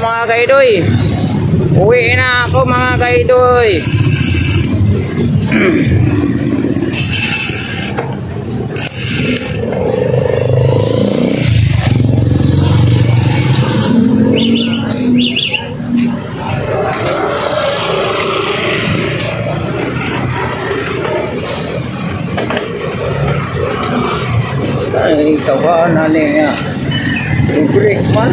mga kaidoy. Uwi na ako mga kaidoy. Ay, kawan na niya. Break man.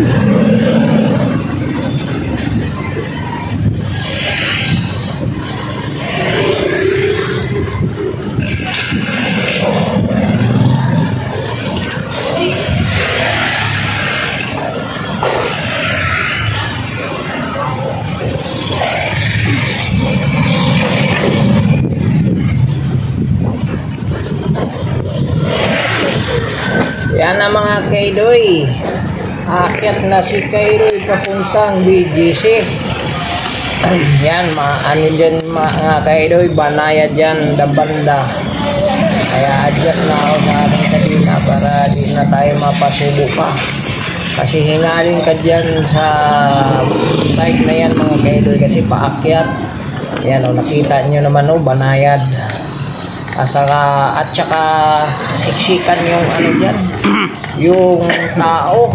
Yan na mga kaidoy. Aakyat na si Kairoy papuntang BGC. Yan, ano dyan mga kaidoy, banaya dyan, dabanda. Kaya adjust na ako sa ating kadina para di na tayo mapasubo pa. Kasi hingalin ka dyan sa bike na yan mga kaidoy kasi paakyat. Yan o, nakita nyo naman o, banayad. At saka siksikan yung ano dyan, yung tao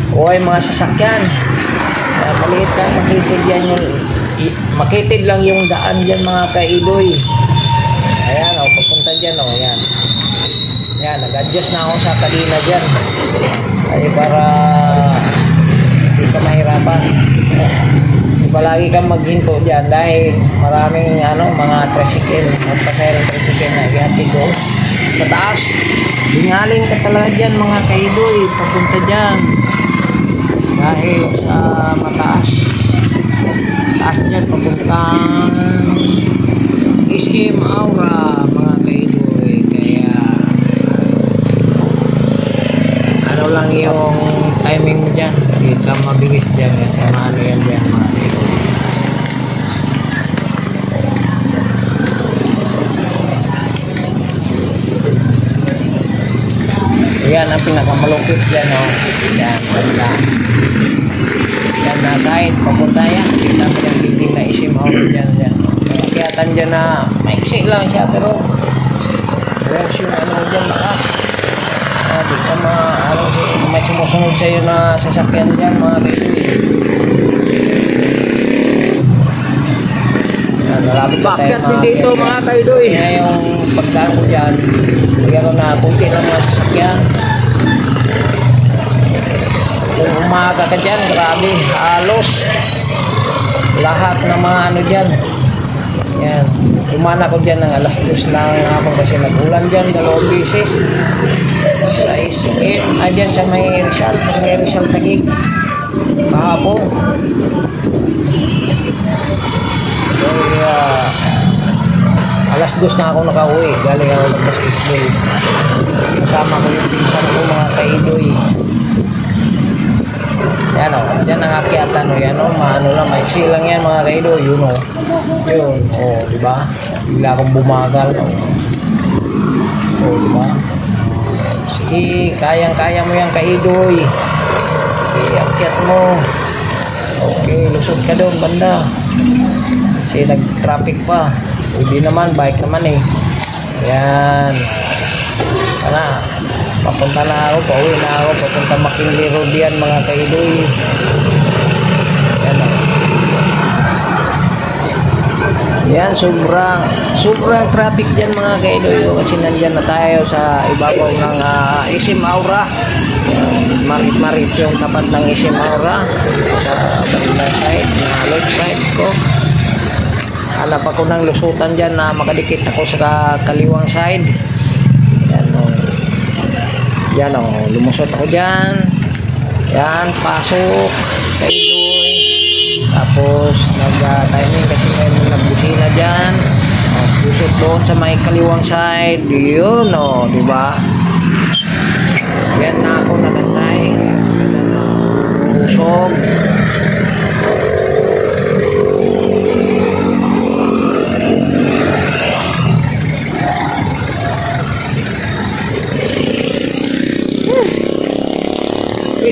o ay mga sasakyan. Maliit lang makitid yan yung, makitid lang yung daan dyan mga kaidoy. Ayan o, papunta dyan o, ayan. Ayan, nag-adjust na ako sa kadina dyan ay para hindi ka mahirapan. Palagi kang maghinto dyan dahil maraming mga tricycle, magpasayang tricycle na ihatid ko sa taas. Hingalin ka talaga dyan mga kaidoy papunta dyan dahil sa mataas taas dyan papuntang SM Aura mga kaidoy. Kaya ano lang yung timing mo dyan, hindi ka mabilis dyan kasi ano yan dyan mga kaidoy. Yan ang pinakamalupit dyan o. Yan, banda. Yan na kahit papunta yan. Kita mo yung building na isimaw dyan dyan. Kayatan dyan na maiksi lang siya pero verse yung ano dyan lakas. Di ka may sumusunod sa'yo na sasakyan dyan mga kaidoy. Yan, malapit na tayo mga dito mga kaidoy. Kaya yung pagdaan ko dyan, mayroon na punti lang mga sasakyan. Kung umaga ka dyan, grabe, halos lahat ng mga ano dyan. Yan, umana ko dyan ng alas 2 lang ako kasi nag-ulan dyan, 2 beses sa ICM, dyan sa may Rizal Taguig kahapon. Kaya alas 2 na ako nakauwi, galing ako ng basketball. Kasama ko yung pinsan ko mga kaidoy. Yan o, dyan ang akyatan o, yan o, maano lang, maiksi lang yan mga kaidoy, yun o. Yun, o, diba? Bigla akong bumagal o. O, diba? Sige, kayang-kaya mo yan kaidoy. Okay, akyat mo. Okay, lusot ka doon, banda. Kasi nag-traffic pa. Hindi naman, bike naman eh. Yan. Sana, papunta na ako, pauwi na ako, papunta McKinley Road yan mga kaidoy. Yan o. Yan, sobrang traffic dyan mga kaidoy. Kasi nandyan na tayo sa ibabaw ng SM Aura. Marit-marit yung tapat ng SM Aura. Sa bandang side, na left side ko. Hanap ako ng lusutan dyan na makadikit ako sa kaliwang side. Yan o. Yan o. Lumusot ako dyan. Yan. Pasok. Kaidoy. Tapos nag-timing kasi may nagbusina dyan. Lusot doon sa may kaliwang side. Yun o. Diba? Yan na ako nagantay. Usog.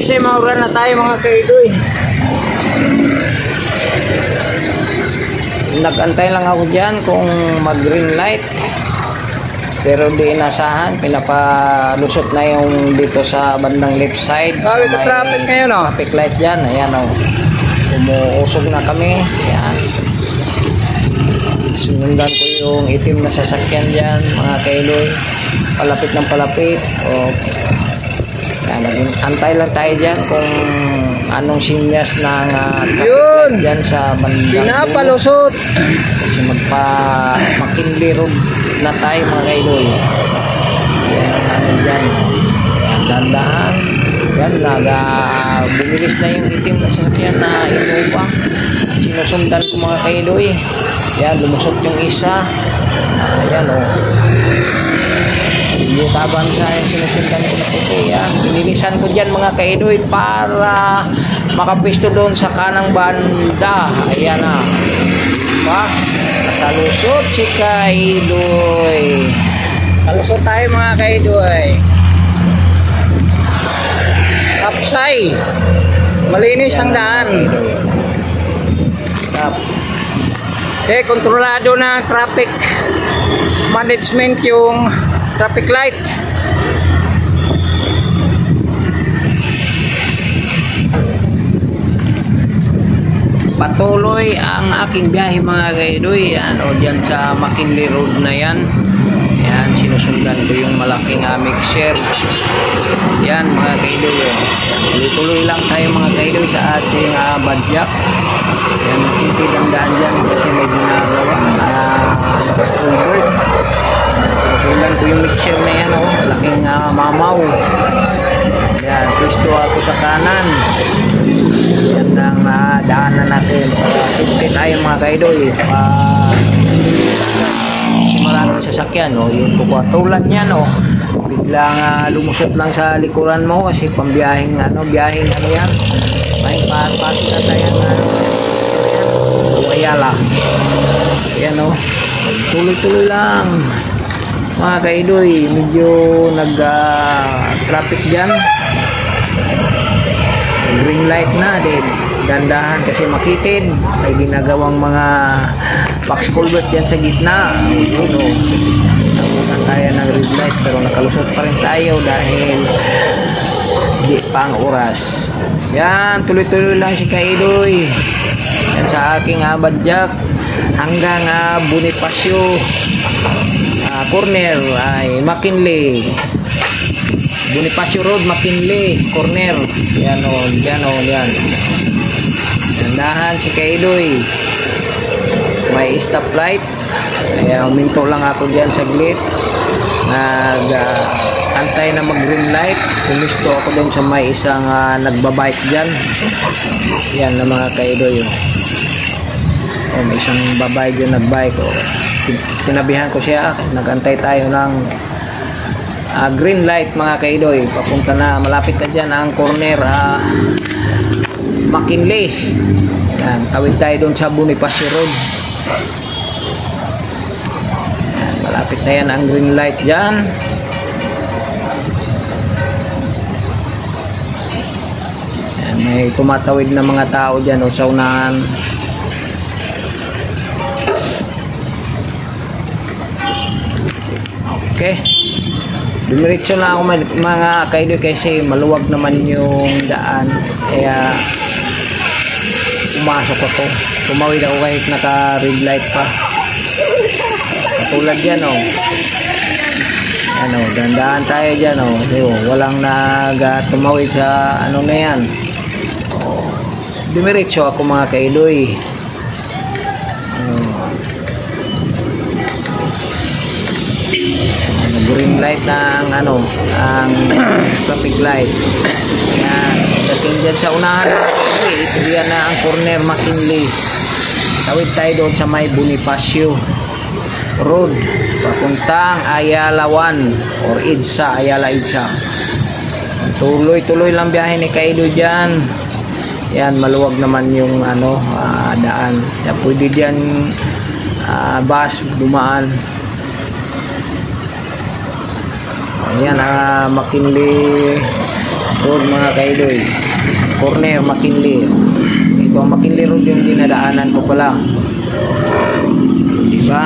Kasi maura na tayo mga kaidoy. Nagantay lang ako dyan kung mag green light, pero di inasahan, pinapalusot na yung dito sa bandang left side sa may traffic ngayon, oh. traffic light dyan. Ayan, oh. Umuusog na kami. Ayan, sinundan ko yung itim na sasakyan dyan, mga kailoy, palapit ng palapit. Yan, antay lang tayo dyan kung anong sinyas ng traffic light dyan sa bandang Pinapalusot. kasi McKinley Road na tayo, mga kailoy. Yan ang ano dyan. Yan, dandahan. Yan, bumilis na yung itim na sasakyan na Innova. Sinusundan ko, mga kailoy. Yan, lumusot yung isa. Yan, o. Yung taban sa sinusundan ko na puti. Yan, binilisan ko dyan, mga kailoy, para makapisto doon sa kanang banda. Ayan na. Diba? Nakalusot si Kaidoy. Kalusot tayo, mga kaidoy. Kapsay. Malinis ang daan. Kontrolado na traffic management yung traffic light. Patuloy ang aking biyahe, mga kaidoy. Yan, o dyan sa McKinley Road na yan. Yan, sinusundan ko yung malaking mixer. Yan, mga kaidoy. Tuloy-tuloy lang tayo, mga kaidoy, sa ating badyak. Yan, makikid ang daan dyan kasi may ginagawa schoolbird. Sinusundan ko yung mixer na yan, o. Malaking mamaw. Yan, pwesto ako sa kanan. Yan ang daanan natin. Safety tayo, mga kaidoy. Maraming sasakyan, o. Yung tulad niyan, o. Biglang lumusot lang sa likuran mo kasi pambiyahing biyahing yan. May pasok na tayo Ayala. Ayan, o. Tuloy-tuloy lang, mga kaidoy. Medyo nag-traffic dyan. Green light na din. Dandahan kasi makitid. May ginagawang mga box culvert yan sa gitna. Yun, o. Nakunan tayo ng red light pero nakalusot pa rin tayo dahil di pa ang oras. Yan, tuloy-tuloy lang si Kaidoy. Yan sa aking badyak hanggang Bonifacio corner ay McKinley. Bonifacio Road, McKinley corner. Yan, o. Yan, o. Yan. Dandahan si Kaidoy. May stoplight. Kaya uminto lang ako dyan saglit. Antay na mag green light. Pumisto ako doon sa may isang nagbabike dyan. Yan na, mga kaidoy. May isang babae dyan nagbike. Tinabihan ko siya. Nagantay tayo ng green light, mga kaidoy. Papunta na, malapit na dyan ang corner McKinley. Yan, tawid tayo doon sa Bonifacio Road. Yan, malapit na yan ang green light dyan. Yan, may tumatawid na mga tao dyan, o, sa unahan. Okay, dumiretso na ako, mga kaidoy, kasi maluwag naman yung daan. Kaya pumasok ako, tumawid ako kahit naka red light pa. Katulad yan, o. Ano, dandahan tayo dyan, o. So, walang tumawid sa na yan. Dumiretso ako, mga kaidoy. Green light ng ang traffic light. Yan, dating dyan sa unahan, ito yan na ang corner McKinley. Tawid tayo doon sa may Bonifacio Road, papuntang Ayala 1 or EDSA, Ayala EDSA. Tuloy-tuloy lang biyahe ni Kaido dyan. Yan, maluwag naman yung daan. Yan, pwede dyan bus dumaan. Yan, McKinley Road, mga kaidoy. Corner McKinley. dito. McKinley Road yung dinadaanan ko pala. Diba?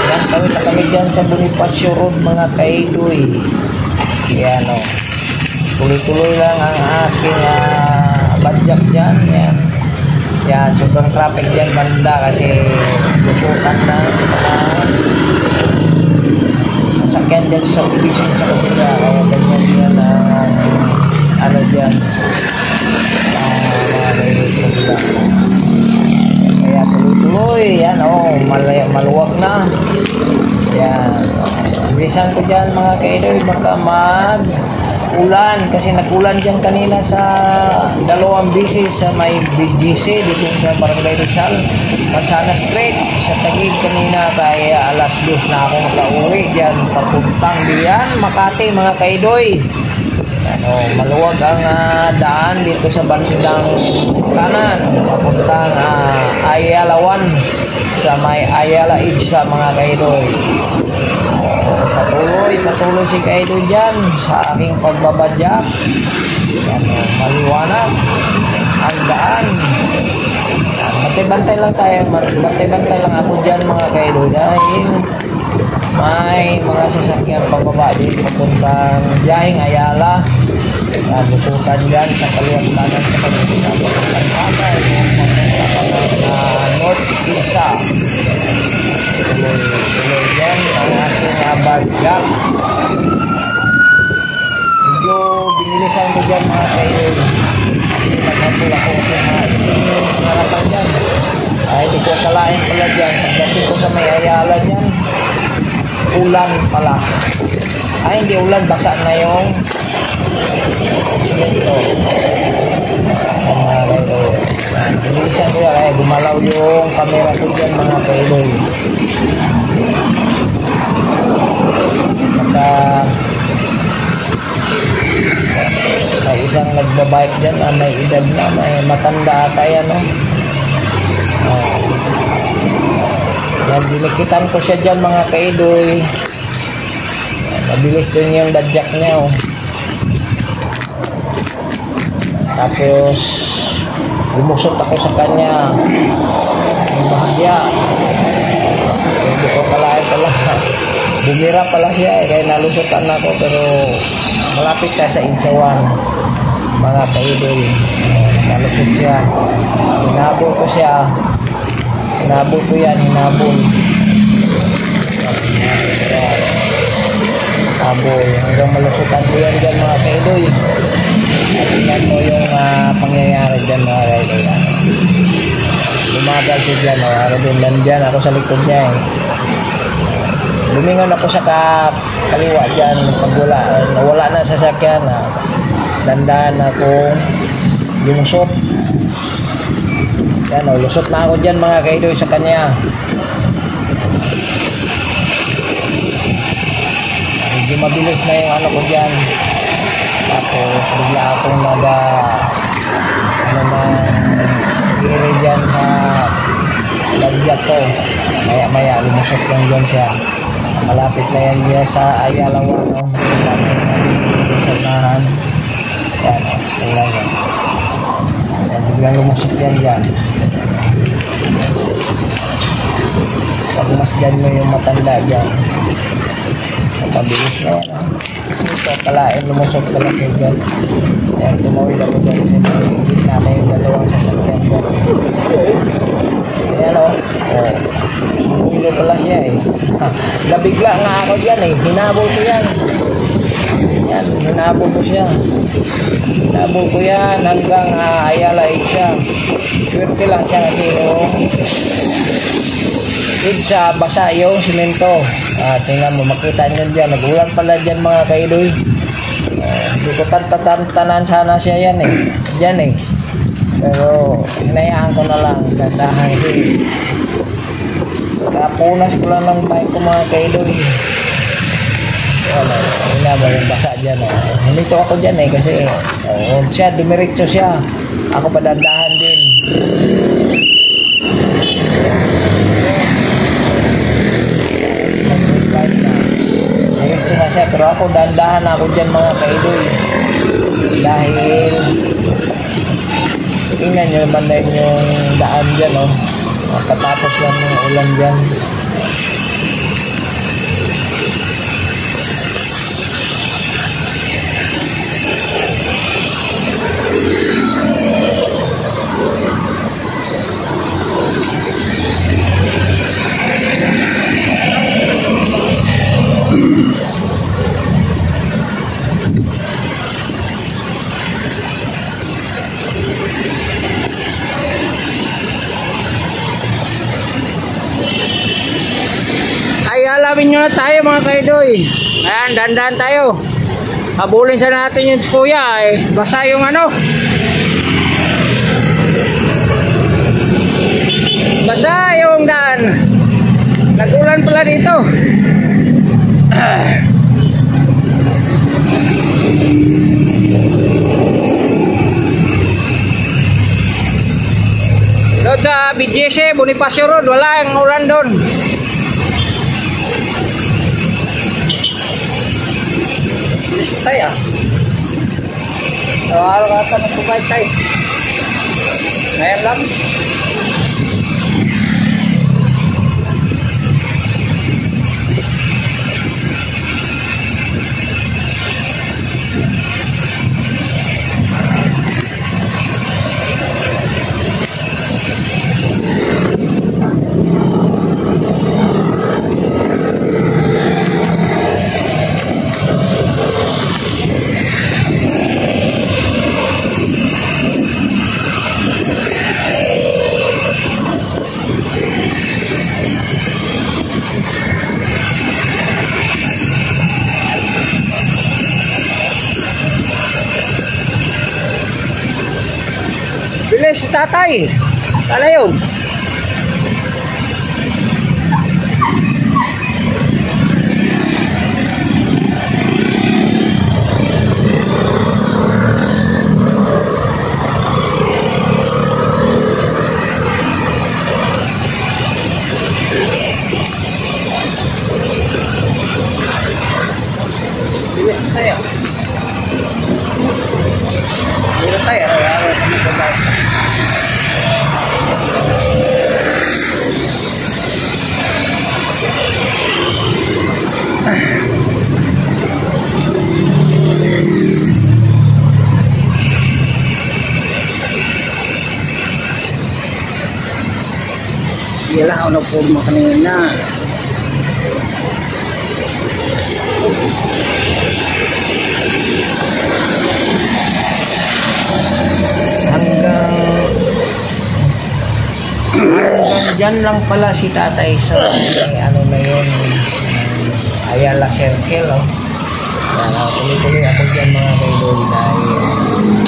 Yan, tawid na kami dyan sa Bonifacio Road mga kaidoy. Yan o. Tuloy-tuloy lang ang aking badyak dyan. Yan. Yan, sobrang traffic dyan banda kasi lusutan na sasakyan dyan sa subdivision sa kabila. Kaya ganyan yan ang ano dyan. Kaya tuloy-tuloy. Yan o, maluwag na. Yan. Bilisan ko dyan mga kaidoy, baka ulan kasi nag-ulan dyan kanina sa 2 beses sa may BGC dito sa Barangay Rizal, Mansana Street sa Taguig kanina, kaya alas 2 na ako makauwi dyan papuntang diyan Makati mga kaidoy. Ano, maluwag ang daan dito sa bandang kanan papuntang Ayala 1 sa may Ayala Edge sa mga kaidoy. Patuloy si Kaido dyan sa aking pagbabadyak. Yan, maliwanag ang daan. Bantay-bantay lang tayo, bantay-bantay lang ako dyan mga Kaido dahil may mga sasakyan pababa dito papuntang Biyahing Ayala. Lusutan dyan sa kaliwat kanan sa pag-isa papuntang Pasay papuntang North Isa. Tuloy dyan ang aking badyak. Medyo binilisan ko dyan mga kayo kasi nagkakul ako sa mga harapan dyan. Ay di ko kalain pala dyan pagdating ko sa may Ayala dyan ulan pala. Ay hindi ulan, basa na yung simento. Mga kayo binilisan ko yan kaya gumalaw yung camera ko dyan mga kayo. Saka may isang nagbabike dyan na may edad na, may matanda ata yan, no? Yan, dinikitan ko siya dyan mga kaidoy. Mabilis din yung badyak niya, oh. Tapos lumusot ako sa kanya yung bahagya. Hindi ko kalain pala bumira pala siya kaya nalusutan ako, pero malapit ka sa Insawan mga kaidoy. Nalusot siya, hinabol ko siya, hinabol ko yan, hinabol hanggang malusutan ko yan dyan mga kaidoy. At tingnan mo yung pangyayari dyan mga kaidoy. Lumagal siya dyan, nandyan ako sa likod niya eh. Lumingon ako sa kaliwa dyan pag wala na sasakyan, dandahan akong lumusot. Yan, lusot na ako dyan mga kaidoy sa kanya. Medyo mabilis na yung ano ko dyan. Tapos bigla akong giri dyan sa badyak ko. Maya lumusot lang dyan siya. Malapit na yan niya sa Ayala 1, no? Sa unahan. Yan, tingnan yan. Yan, biglang lumusot yan dyan. Pag masdan mo yung matanda dyan, mabilis na yan, no? Ito, kalain, lumusot pala siya dyan. Yan, tumawid ako dyan kasi may gitna na yung dalawang sasakyan dyan. Yan, o. Bumilo pala siya eh. Nabigla nga ako dyan eh. Hinabol ko yan. Yan, hinabol ko siya. Hinabol ko yan hanggang Ayala siya. Swerte lang siya kasi yung sa basa yung simento. Tingnan mo, makita nyo dyan. Nagulan pala dyan mga kaidoy. Hindi ko tanan sana siya yan eh. Dyan eh. Pero hinayaan ko na lang. Dandahan kasi kapunas ko lang ng bike ko mga kaidoy. Wala ba yung basa dyan. Hinito ako dyan eh kasi siya, dumiretso siya. Ako padandahan din. Diretso na siya, pero ako dandahan ako dyan mga kaidoy. Dahil tingnan nyo naman na yung daan dyan, oh. Katapos lang ng ulan dyan. Ay, alamin nyo na tayo mga kaidoy. Ayan, dandan tayo. Habulin sa natin yung kuya eh. Basa yung ano. Basa yung daan. Nag-ulan pala dito. Doon sa BGC, Bonifacio Road, wala yung ulan doon. Tayo. Araw ka ata nagpupay tayo. Ngayon lang. Bilis si tatay. Sana yun. Bilis tayo. Bilis tayo. Iyalah ako nagpurma kanina. Hanggang dyan lang pala si tatay sa ano na yun, Ayala Circle, oh. Kaya tuloy-tuloy ako dyan mga kaidoy dahil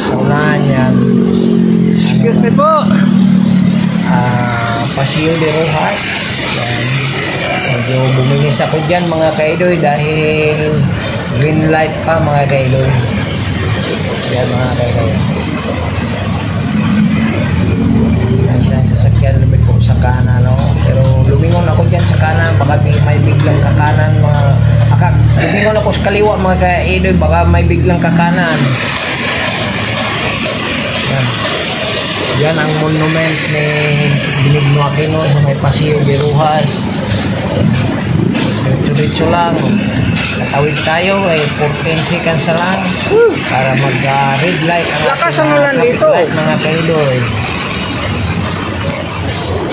sa unahan yan. Excuse me po. Paseo de Rojas. Yan. Medyo bumilis ako dyan mga kaidoy dahil green light pa mga kaidoy. Yan mga kaidoy. Yan siya sasakyan lumit po sa kanan, no? Pero lumingon ako dyan sa kanan, baka may biglang kakanan mga lumingon ako sa kaliwa mga kaidoy, baka may biglang kakanan. Yan. Yan ang monument ni Benigno Aquino sa may Paseo de Rojas. Diretso-diretso lang. Tatawid tayo ay 14 seconds na lang para mag-red light ang Lakas ang ulan dito. light, mga kaidoy.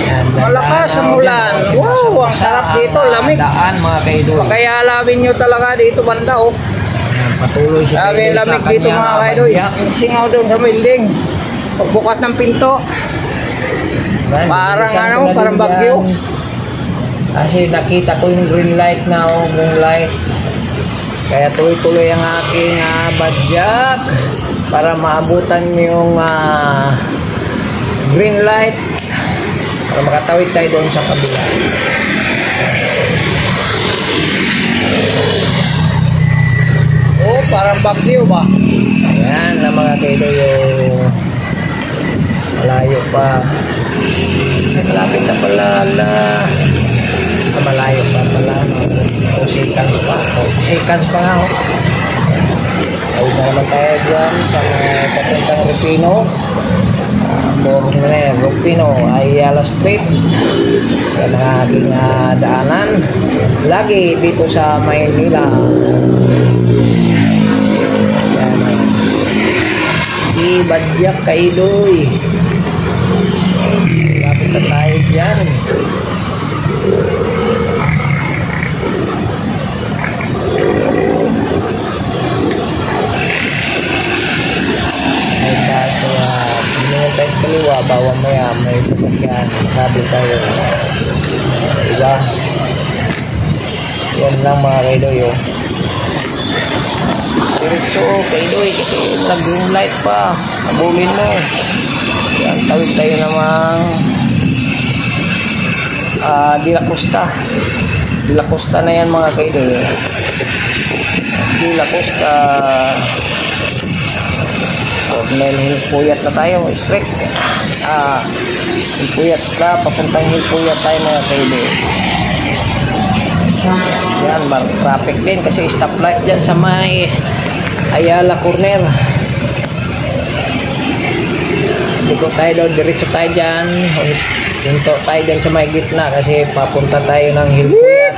Yan, Malakas ang ulan. Wow, ang sarap dito, lamig. Daan mga kaidoy. Kaya alamin nyo talaga dito banda oh. Yan, patuloy siya Sabi lamig dito mga kaidoy. Singaw doon sa building. Pagbukas ng pinto. Parang ano, parang bagyo. Kasi nakita ko yung green light na, oh, green light. Kaya tuloy-tuloy ang aking badyak para maabutan yung green light para makatawid tayo doon sa kabila. Oh, parang bagyo ba? Ayan na mga kaido yung malayo pa. Malapit na pala na. Malayo pa pala. 2 seconds pa. 2 seconds pa nga. Ayos na naman tayo dyan sa papuntang Rufino. Rufino, Ayala Street. Yan ang aking daanan. Lagi dito sa Maynila. Yan. Badyak Kaidoy. Lapit na tayo dyan. Ay kaso binungan tayo sa kaliwa, bawa maya may sasakyan, sabi tayo, diba? Yan lang mga Kaidoy, oh. Diretso Kaidoy kasi nag-green light pa, nabulin mo. Yan, tawid tayo namang De La Costa. De La Costa na yan mga Kaidoy. De La Costa, Cornel Hilpuyat na tayo, straight. Hilpuyat na, papuntang Hilpuyat tayo mga Kaidoy. Yan, traffic din kasi stoplight dyan sa may Ayala corner. Dito tayo doon, diretso tayo dyan. Hinto tayo dyan sa may gitna kasi papunta tayo ng Hilpuyat.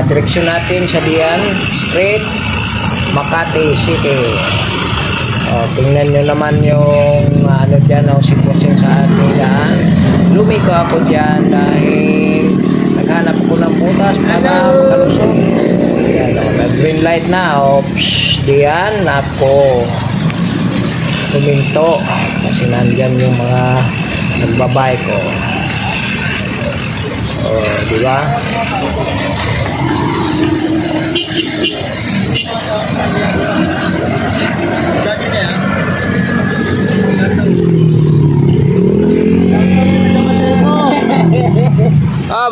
Direksyon natin sa diyan, straight Makati City. Tingnan nyo naman yung ano dyan, sitwasyon sa ating daan. Lumiko ako dyan dahil naghanap ako ng butas para makalusot. Green light na. Diyan ako huminto kasi nandyan yung mga nagbabay ko. Diba?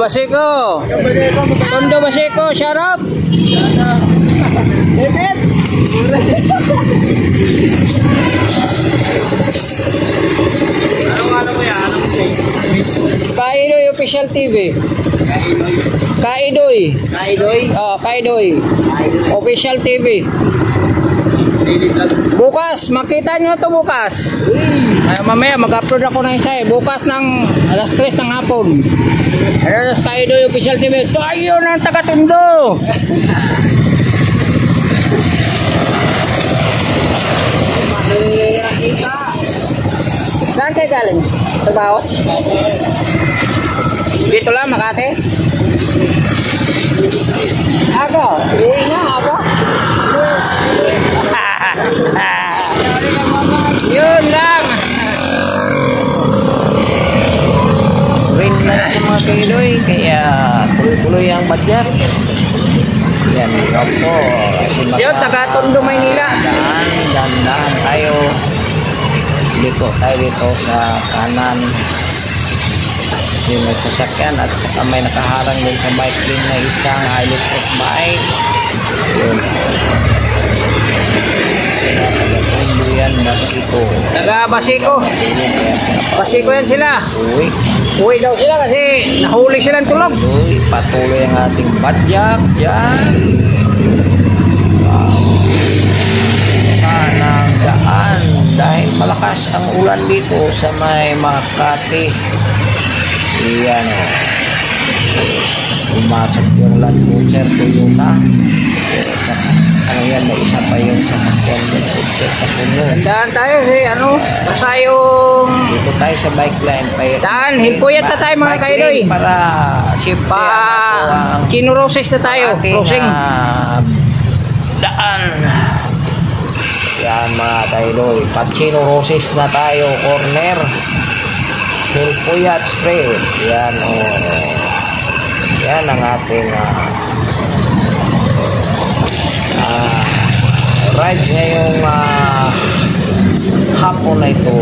Basiko. Tondo Basiko, syarap. Ano mo yan? Kaidoy Official TV. Kaidoy. Kaidoy? Kaidoy. Official TV. Bukas, makita nyo to bukas. Mamaya mag-upload ako ng isa bukas ng alas 3 ng hapon. Alas Kaidoy Official TV. Tayo ng taga-Tondo. Saan kayo galing? Sa bawat? Dito lang, Makati? Ako? Hindi nga, ako? Yun lang! Green light ng mga Kaidoy, kaya tuloy-tuloy ang budget. Yan, ako. Yun, taga-Tondo, Maynila. Daan tayo. Liko tayo dito sa kanan. Kasi may sasakyan at saka may nakaharang din sa bike din na isang electric bike. Yun. Taga-Tondo yan, Basiko. Taga-Basiko. Basiko yan sila. Uwi daw sila kasi nahuli silang tulog. Patuloy ang ating badyak dyan. Sanang daan dahil malakas ang ulan dito sa may Makati. Iyan o. Pumasok yung Land Cruiser Toyota. Ano yan, may isa pa yung sasakyan sa puno. Daan tayo basta yung dito tayo sa bike line. Daan, Hilpuyat na tayo mga Kaidoy. Para siyempre Chino Roses na tayo. Crossing. Daan. Yan mga Kaidoy. Chino Roses na tayo. Corner. Hilpuyat Street. Yan o. Yan ang ating ride ngayong hapon na ito.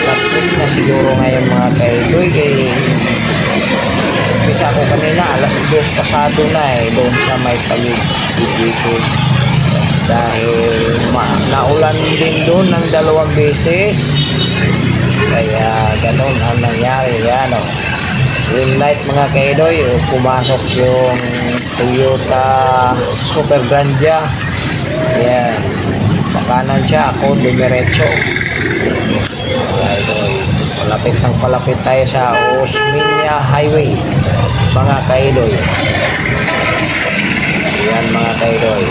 Lapit na siguro ngayon mga Kaidoy. Bisa ako kanina alas 2 pasado na doon sa may Taguig dito dahil naulan din doon ng 2 beses. Kaya ganun ang nangyari. Yan o. Green light mga kaidoy. Pumasok yung Toyota Super Grandia. Yan. Pakanan siya. Ako dumiretso. Kaidoy. Palapit tayo sa Osmeña Highway. Mga kaidoy. Yan mga kaidoy.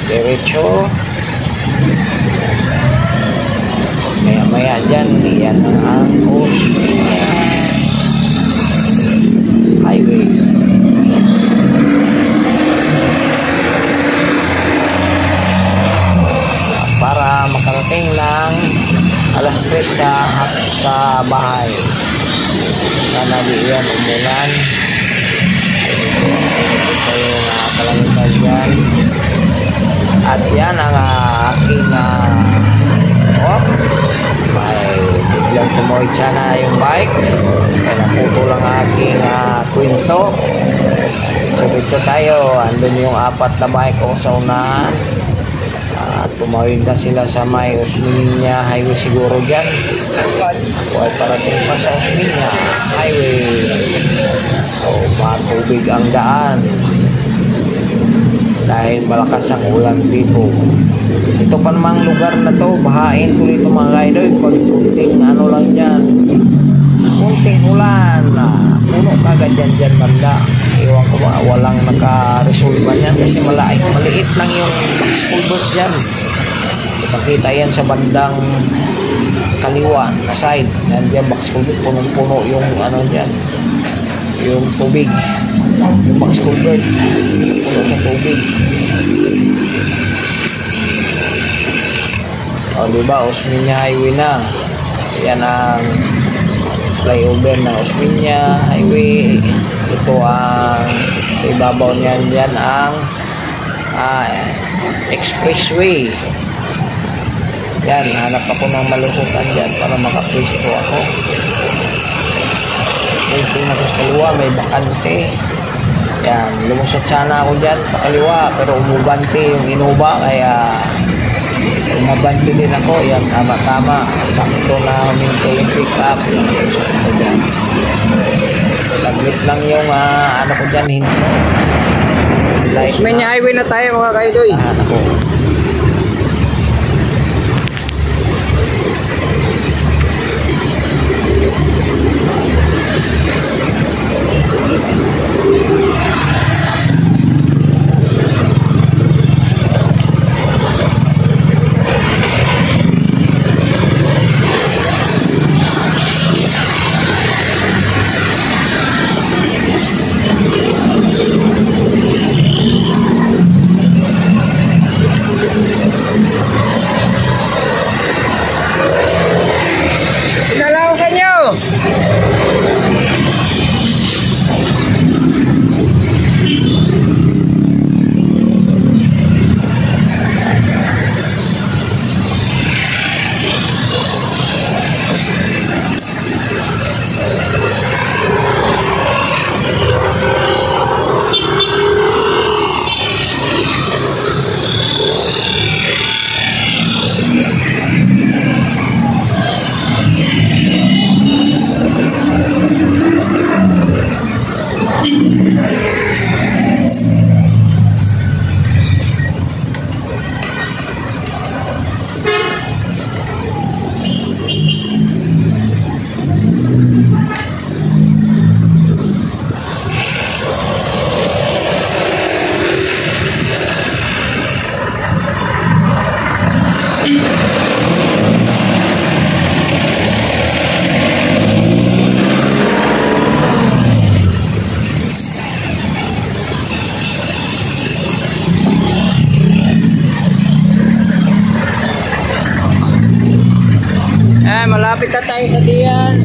Diretso. Maya dyan, yan ang Osmeña Highway. Para makarating ng alas 3 sa bahay. Sana di yan umulan. Ito yung kalangitan dyan. At yan ang aking may biglang tumawid sana yung bike. Kaya naputo lang aking kwento. Dito tayo. Andun yung 4 na bike ko sa unahan. Tumawid na sila sa may Osmeña Highway siguro dyan. Ako ay parating pa sa Osmeña Highway. So matubig ang daan dahil malakas ang ulan dito. Ito pa namang lugar na to, bahain to dito mga kaidoy. Pag kunting ano lang dyan, kunting ulan, puno kagad dyan banda. Iwan ko ba, walang naka-resolve yan kasi maliit lang yung school bus dyan. Ipakita yan sa bandang kaliwa na side. Nandiyan box school bus, punong-puno yung ano dyan, yung tubig. Yung box school bus, puno sa tubig. O diba, Osmeña Highway na. Yan ang flyover ng Osmeña Highway. Ito ang sa ibabaw niyan dyan ang expressway. Yan, hanap ako ng malusutan dyan para makapwesto ako. Tingnan ko sa kaliwa, may bakante. Yan, lumusot sana ako dyan pakaliwa pero umubante yung inuba kaya umabante din ako. Yan, tama-tama. Sakto na huminto yung pick up. Yan, saglit lang yung ano ko dyan, hinto. Osmeña Highway na tayo mga kaidoy. Ako. Malapit na tayo sa diyan.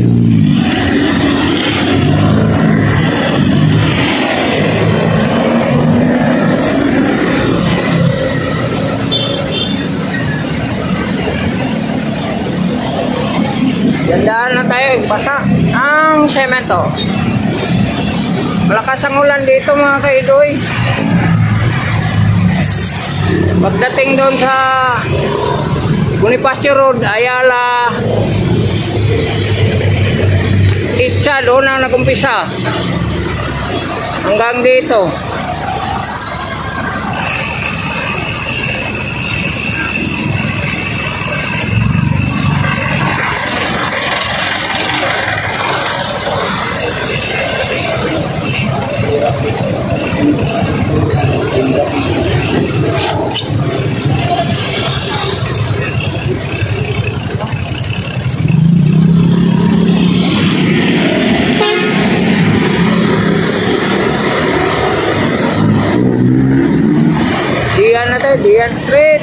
Dandaan na tayo, basa ang semento. Malakas ang ulan dito mga kaidoy. Pagdating doon sa Bonifacio Road, Ayala, Itza, doon ang nagumpisa. Hanggang dito. Dian Street.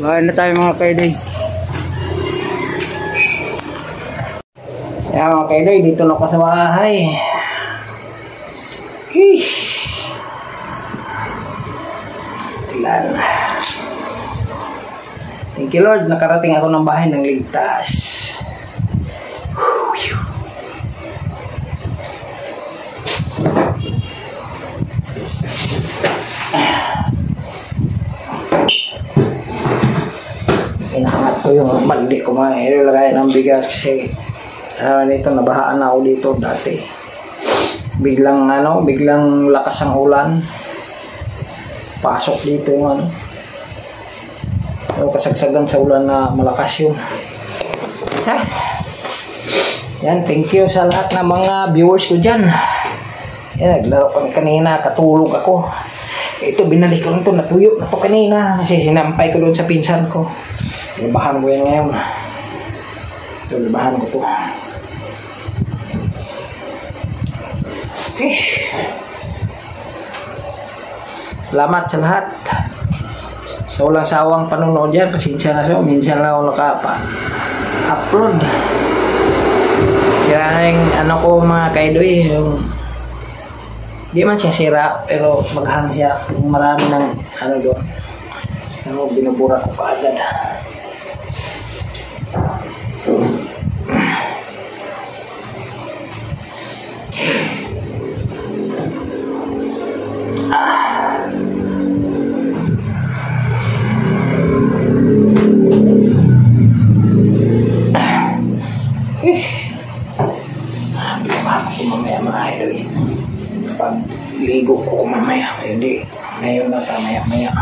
Bahay na tayo mga kaidoy. Kaya mga kaidoy, dito na ako sa bahay. Ilan. Thank you Lord, nakarating ako ng bahay ng ligtas. Inaangat ko yung balde ko mga ilagay ng bigas kasi nito nabahaan ako dito dati. Biglang lakas ang ulan. Pasok dito yung kasagsagan sa ulan na malakas yun. Yan, thank you sa lahat ng mga viewers ko dyan. Yan, naglaro kami kanina, katulog ako. Ito, binalik ko lang ito, natuyo na to kanina. Kasi sinampay ko doon sa pinsan ko. Libahan ko yan ngayon. Ito, libahan ko to. Okay. Salamat sa lahat. Sa walang sawang panonood yan, pasensya na sa minsan lang ako nakapa-upload. Kaya yung ko mga kaidoy, yung di man siya sira, pero maghang siya. Yung marami ng doon. Binubura ko kaagad. Maliligo ko mamaya. Hindi, ngayon na maya.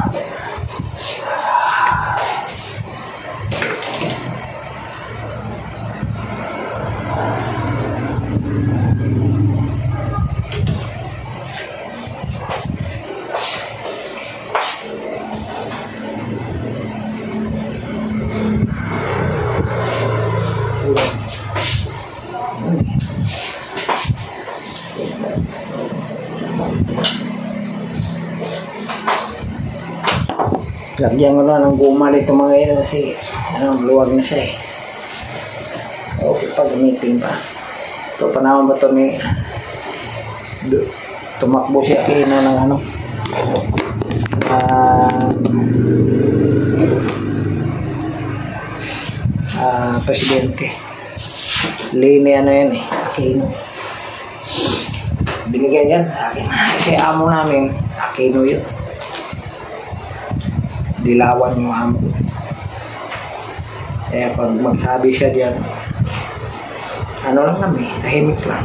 Lagyan ko na ng guma dito mga ino kasi luwag na siya eh. Okay pa, gamitin pa. Ito pa naman ba ito may tumakbo siya kino ng presidente. Lini yan eh. Aquino. Binigyan yan sa akin. Kasi amo namin, Aquino yun. Dilawan yung amo. Kaya pag magsabi siya diyan, ano lang kami, tahimik lang.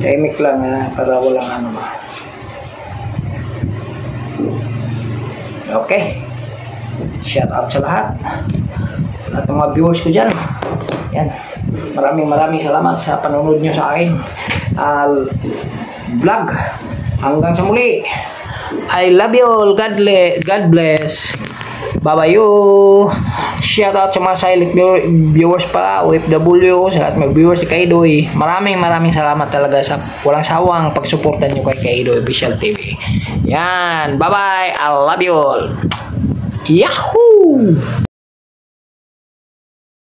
Tahimik lang para walang ano ba. Okay. Shout out sa lahat. Sa lahat ng mga viewers ko dyan. Yan. Maraming salamat sa panonood nyo sa akin. Vlog. Hanggang sa muli. I love you all. God bless. Bye-bye you. Shout out sa mga silent viewers pala, OFW, sa lahat mga viewers si Kaydoy. Maraming salamat talaga sa walang sawang pagsuportan nyo kay Kaydoy Official TV. Yan. Bye-bye. I love you all. Yahoo!